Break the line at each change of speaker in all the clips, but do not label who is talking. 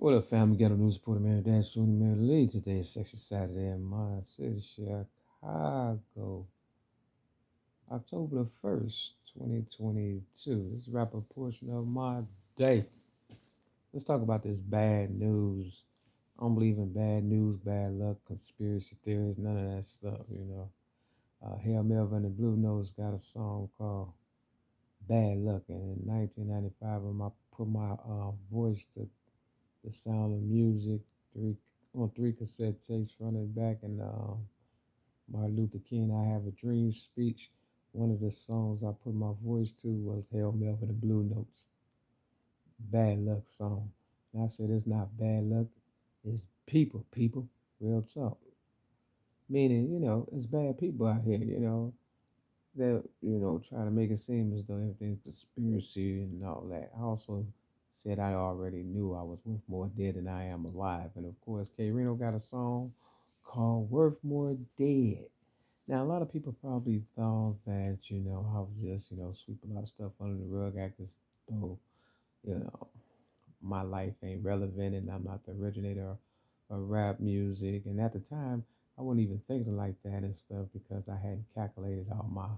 What up, family? Ghetto News Reporter, man. Dance Junior, man. Lead today is Sexy Saturday in my city, Chicago. October the 1st, 2022. This wrap up portion of my day. Let's talk about this bad news. I don't believe in bad news, bad luck, conspiracy theories, none of that stuff. Hail Melvin and Blue Nose got a song called Bad Luck. And in 1995, I put my voice to the Sound of Music, three on three cassette tapes, front and back, and Martin Luther King, I Have a Dream speech. One of the songs I put my voice to was Hail Melvin and Blue Notes, Bad Luck song. And I said it's not bad luck, it's people, real talk. Meaning, it's bad people out here, that try to make it seem as though everything's conspiracy and all that. I also said I already knew I was worth more dead than I am alive, and of course, K-RINO got a song called "Worth More Dead." Now, a lot of people probably thought that I was just sweep a lot of stuff under the rug, act as though you know my life ain't relevant and I'm not the originator of rap music. And at the time, I wasn't even thinking like that and stuff because I hadn't calculated all my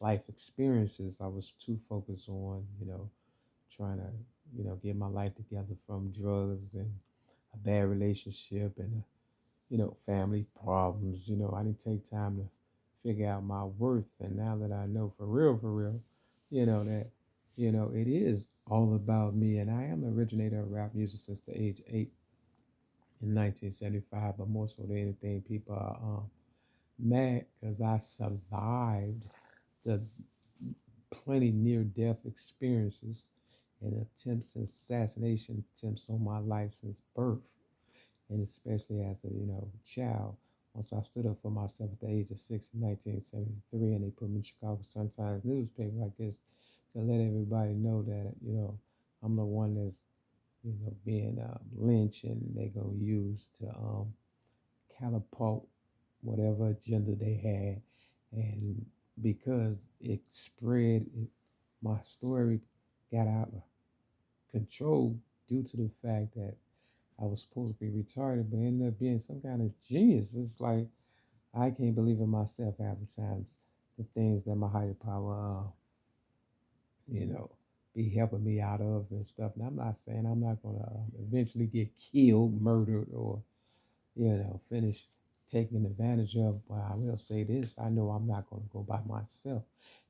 life experiences. I was too focused on, trying to, get my life together from drugs and a bad relationship and, family problems. I didn't take time to figure out my worth. And now that I know for real, that, it is all about me. And I am the originator of rap music since the age 8 in 1975. But more so than anything, people are mad because I survived the plenty near death experiences and attempts, assassination attempts on my life since birth, and especially as a child. Once I stood up for myself at the age of 6 in 1973, and they put me in Chicago Sun-Times newspaper, I guess, to let everybody know that I'm the one that's being lynched, and they gonna use to catapult whatever agenda they had, and because it spread, my story got out of control due to the fact that I was supposed to be retarded, but ended up being some kind of genius. It's like I can't believe in myself half the times. The things that my higher power, you know, be helping me out of and stuff. And I'm not saying I'm not gonna eventually get killed, murdered, or finish taken advantage of. But I will say this: I know I'm not gonna go by myself.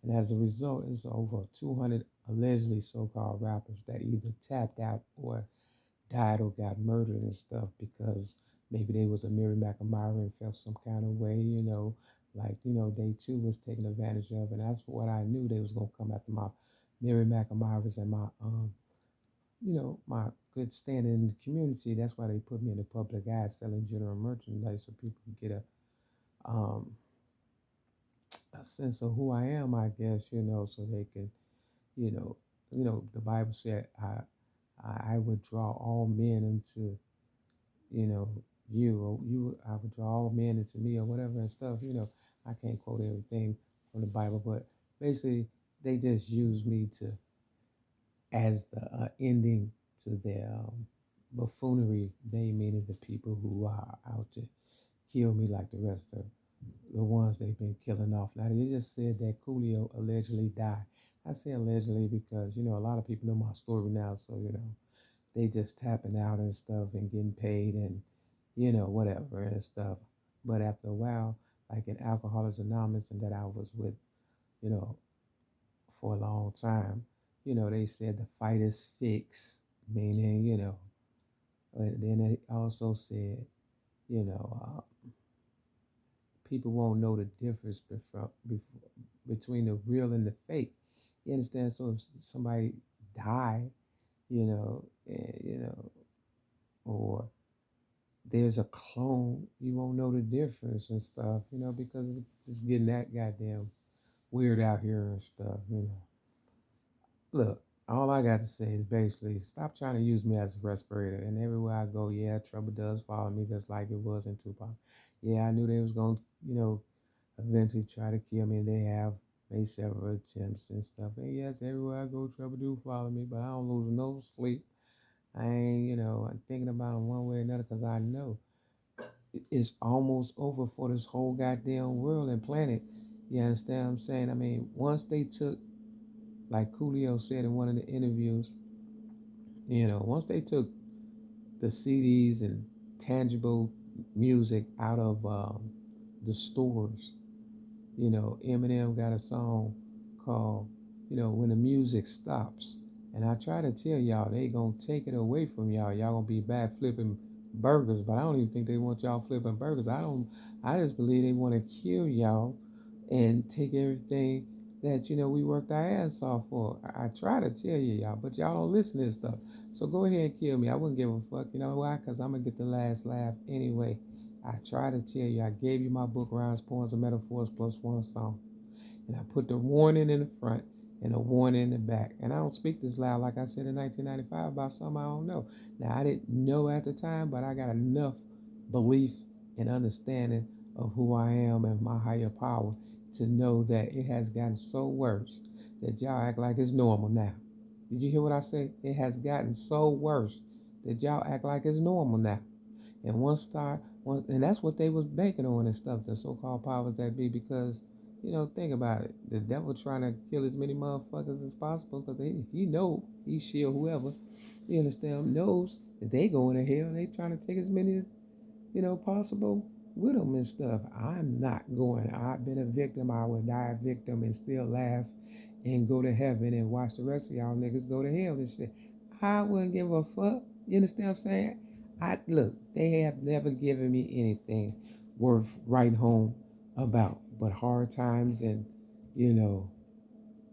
And as a result, it's over 200 allegedly so-called rappers that either tapped out or died or got murdered and stuff because maybe they was a Mary McNamara and felt some kind of way, like, they too was taken advantage of. And that's what I knew they was going to come after my Mary McNamara's and my, my good standing in the community. That's why they put me in the public eye selling general merchandise so people could get a sense of who I am, I guess, so they can, you know, the Bible said, I would draw all men into you know, I would draw all men into me or whatever and stuff. I can't quote everything from the Bible, but basically they just use me to as the ending to their buffoonery. They meaning the people who are out to kill me like the rest of the ones they've been killing off. Now they just said that Coolio allegedly died. I say allegedly because a lot of people know my story now, so they just tapping out and stuff and getting paid and whatever and stuff. But after a while, like in Alcoholics Anonymous and that I was with, you know, for a long time, they said the fight is fixed, meaning, and then they also said, you know, people won't know the difference between the real and the fake. You understand? So if somebody die, or there's a clone, you won't know the difference and stuff, because it's getting that goddamn weird out here and stuff. Look, all I got to say is basically stop trying to use me as a respirator. And everywhere I go, yeah, trouble does follow me just like it was in Tupac. Yeah, I knew they was going to, eventually try to kill me, and they have made several attempts and stuff. And yes, everywhere I go, trouble do follow me, but I don't lose no sleep. I ain't, I'm thinking about them one way or another because I know it's almost over for this whole goddamn world and planet. You understand what I'm saying? I mean, once they took, like Coolio said in one of the interviews, once they took the CDs and tangible music out of the stores. Eminem got a song called, When the Music Stops. And I try to tell y'all, they gonna take it away from y'all. Y'all gonna be back flipping burgers, but I don't even think they want y'all flipping burgers. I just believe they want to kill y'all and take everything that, we worked our ass off for. I try to tell you, y'all, but y'all don't listen to this stuff. So go ahead and kill me. I wouldn't give a fuck. You know why? Because I'm gonna get the last laugh anyway. I try to tell you, I gave you my book, Rhymes, Poems, and Metaphors plus one song. And I put the warning in the front and a warning in the back. And I don't speak this loud, like I said in 1995, about something I don't know. Now, I didn't know at the time, but I got enough belief and understanding of who I am and my higher power to know that it has gotten so worse that y'all act like it's normal now. Did you hear what I said? It has gotten so worse that y'all act like it's normal now. And and that's what they was banking on and stuff, the so-called powers that be, because think about it, the devil trying to kill as many motherfuckers as possible because he know he shield whoever, you understand, knows that they going to hell. They trying to take as many as possible with them and stuff. I'm not going. I've been a victim. I would die a victim and still laugh and go to heaven and watch the rest of y'all niggas go to hell and shit. I wouldn't give a fuck. You understand what I'm saying? I look, they have never given me anything worth writing home about but hard times and, you know,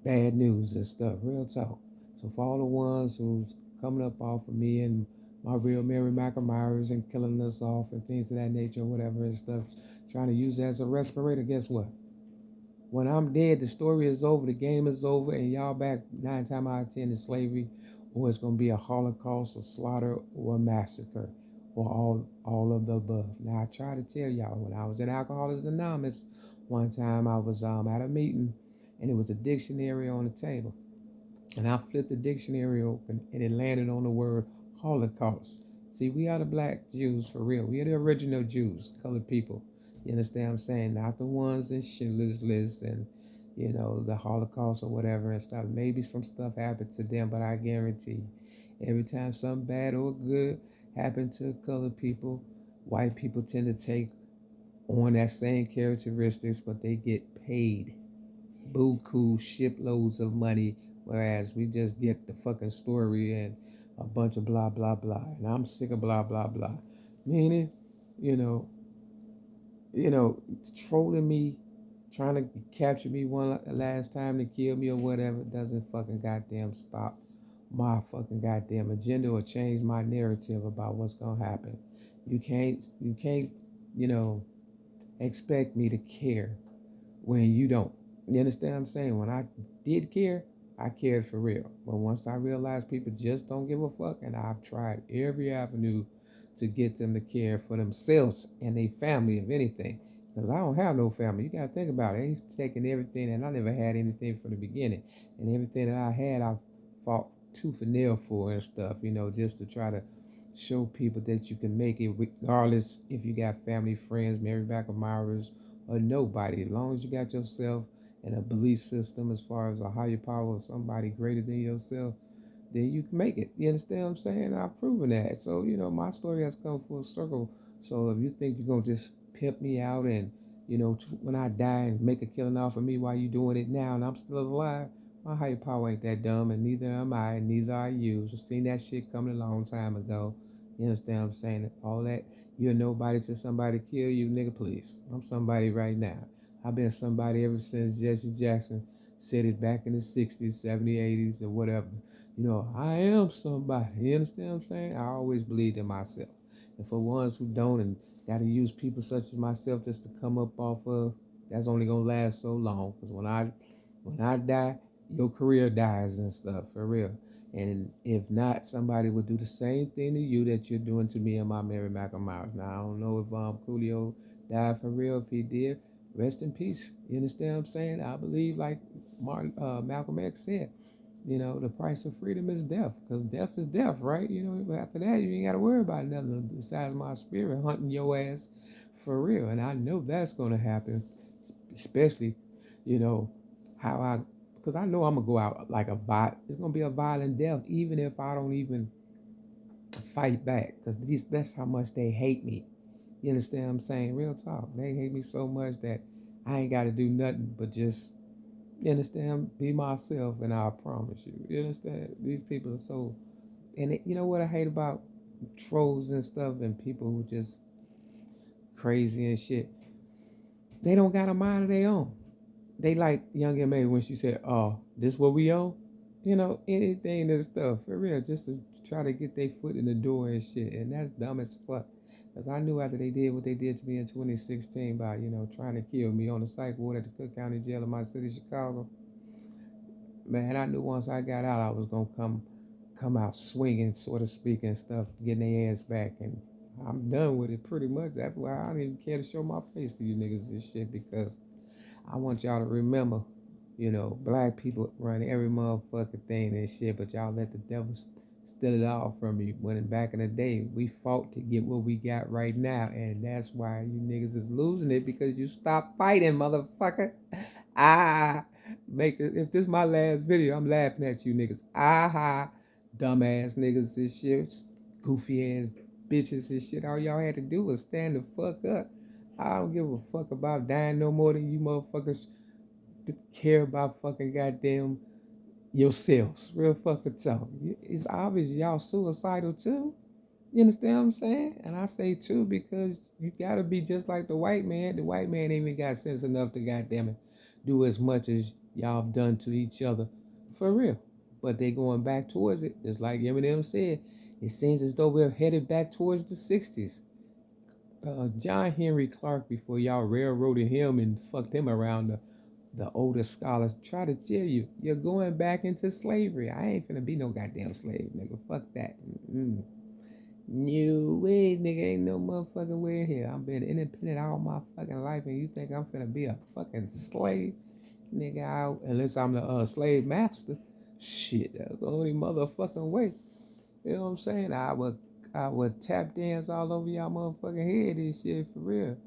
bad news and stuff. Real talk. So for all the ones who's coming up off of me and my real Mary McNamara's and killing us off and things of that nature, whatever and stuff, trying to use it as a respirator, guess what? When I'm dead, the story is over, the game is over, and y'all back 9 times out of 10 in slavery, or it's gonna be a Holocaust, a slaughter, or a massacre, or all of the above. Now I try to tell y'all, when I was in Alcoholics Anonymous, one time I was at a meeting, and it was a dictionary on the table. And I flipped the dictionary open and it landed on the word Holocaust. See, we are the black Jews for real. We are the original Jews, colored people. You understand what I'm saying? Not the ones in Schindler's List and, the Holocaust or whatever and stuff. Maybe some stuff happened to them, but I guarantee every time something bad or good happened to colored people, white people tend to take on that same characteristics, but they get paid buku shiploads of money, whereas we just get the fucking story and a bunch of blah blah blah. And I'm sick of blah blah blah. Meaning, you know, trolling me, trying to capture me one last time to kill me or whatever doesn't fucking goddamn stop my fucking goddamn agenda or change my narrative about what's gonna happen. You can't, you know, expect me to care when you don't. You understand what I'm saying? When I did care, I cared for real. But once I realized people just don't give a fuck, and I've tried every avenue to get them to care for themselves and their family, if anything. Because I don't have no family. You got to think about it. They taking everything, and I never had anything from the beginning. And everything that I had, I fought tooth and nail for and stuff, just to try to show people that you can make it regardless if you got family, friends, Mary Back of Myers, or nobody. As long as you got yourself and a belief system as far as a higher power of somebody greater than yourself, then you can make it. You understand what I'm saying? I've proven that. So, my story has come full circle. So if you think you're going to just pimp me out and, when I die and make a killing off of me while you doing it now and I'm still alive, my higher power ain't that dumb and neither am I and neither are you. Just seen that shit coming a long time ago. You understand what I'm saying? All that, you're nobody till somebody kill you, nigga, please. I'm somebody right now. I've been somebody ever since Jesse Jackson said it back in the 60s, 70s, 80s, or whatever. I am somebody. You understand what I'm saying? I always believed in myself. And for ones who don't and got to use people such as myself just to come up off of, that's only gonna last so long. Because when I die, your career dies and stuff for real. And if not, somebody would do the same thing to you that you're doing to me and my Mary Myers. Now I don't know if Coolio died for real. If he did, rest in peace. You understand what I'm saying? I believe, like Malcolm X said, You know, the price of freedom is death, because death is death, right? You know, but after that, you ain't got to worry about nothing besides my spirit hunting your ass for real. And I know that's going to happen, especially, you know, how I, because I know I'm going to go out like a bot. It's going to be a violent death, even if I don't even fight back, because that's how much they hate me. You understand what I'm saying? Real talk. They hate me so much that I ain't got to do nothing but just, you understand, be myself, and I promise you. You understand? These people are so, and you know what I hate about trolls and stuff and people who just crazy and shit? They don't got a mind of their own. They like Young M.A. when she said, "Oh, this what we own." You know, anything and stuff for real, just to try to get their foot in the door and shit, and that's dumb as fuck. Cause I knew after they did what they did to me in 2016 by trying to kill me on the psych ward at the Cook County Jail in my city, Chicago. Man, I knew once I got out, I was gonna come out swinging, so to speak, and stuff, getting their ass back, and I'm done with it pretty much. That's why I don't even care to show my face to you niggas and shit, because I want y'all to remember, black people run every motherfucking thing and shit, but y'all let the devil steal it all from you. When back in the day, we fought to get what we got right now, and that's why you niggas is losing it, because you stopped fighting, motherfucker. Ah, make this. If this is my last video, I'm laughing at you niggas. Ah, dumbass niggas and shit, goofy ass bitches and shit. All y'all had to do was stand the fuck up. I don't give a fuck about dying no more than you motherfuckers care about fucking goddamn yourselves. Real fucking talk. It's obvious y'all suicidal too. You understand what I'm saying? And I say too because you gotta be just like the white man. The white man ain't even got sense enough to goddamn it do as much as y'all have done to each other. For real. But they going back towards it. Just like Eminem said, it seems as though we're headed back towards the 60s. John Henry Clark, before y'all railroaded him and fucked him around, the older scholars try to tell you, you're going back into slavery. I ain't finna be no goddamn slave, nigga. Fuck that. Mm-mm. No way, nigga. Ain't no motherfucking way in here. I've been independent all my fucking life, and you think I'm finna be a fucking slave? Nigga, unless I'm the slave master. Shit, that's the only motherfucking way. You know what I'm saying? I would tap dance all over y'all motherfucking head and shit for real.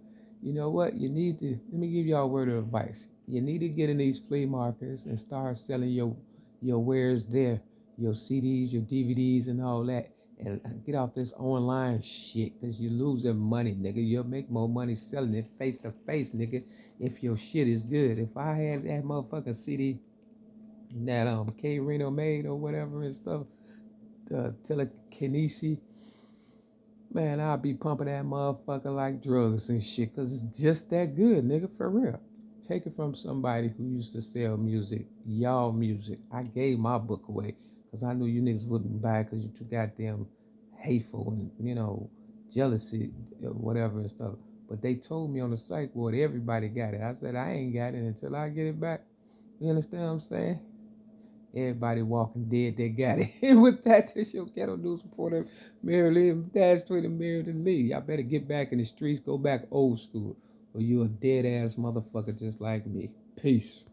You know what? You need to let me give y'all a word of advice. You need to get in these flea markets and start selling your wares there, your CDs, your DVDs, and all that. And get off this online shit, cause you're losing money, nigga. You'll make more money selling it face to face, nigga, if your shit is good. If I had that motherfucking CD that K-RINO made or whatever and stuff, the telekinesis, man, I'll be pumping that motherfucker like drugs and shit, cause it's just that good, nigga, for real. Take it from somebody who used to sell music, y'all music. I gave my book away, cause I knew you niggas wouldn't buy it, cause you too goddamn hateful and, jealousy or whatever and stuff. But they told me on the psych ward everybody got it. I said I ain't got it until I get it back. You understand what I'm saying? Everybody walking dead, they got it. And with that, this your ghetto news reporter, Mary Lee, Dad's Tweet and Mary Lee. Y'all better get back in the streets, go back old school, or you a dead ass motherfucker just like me. Peace.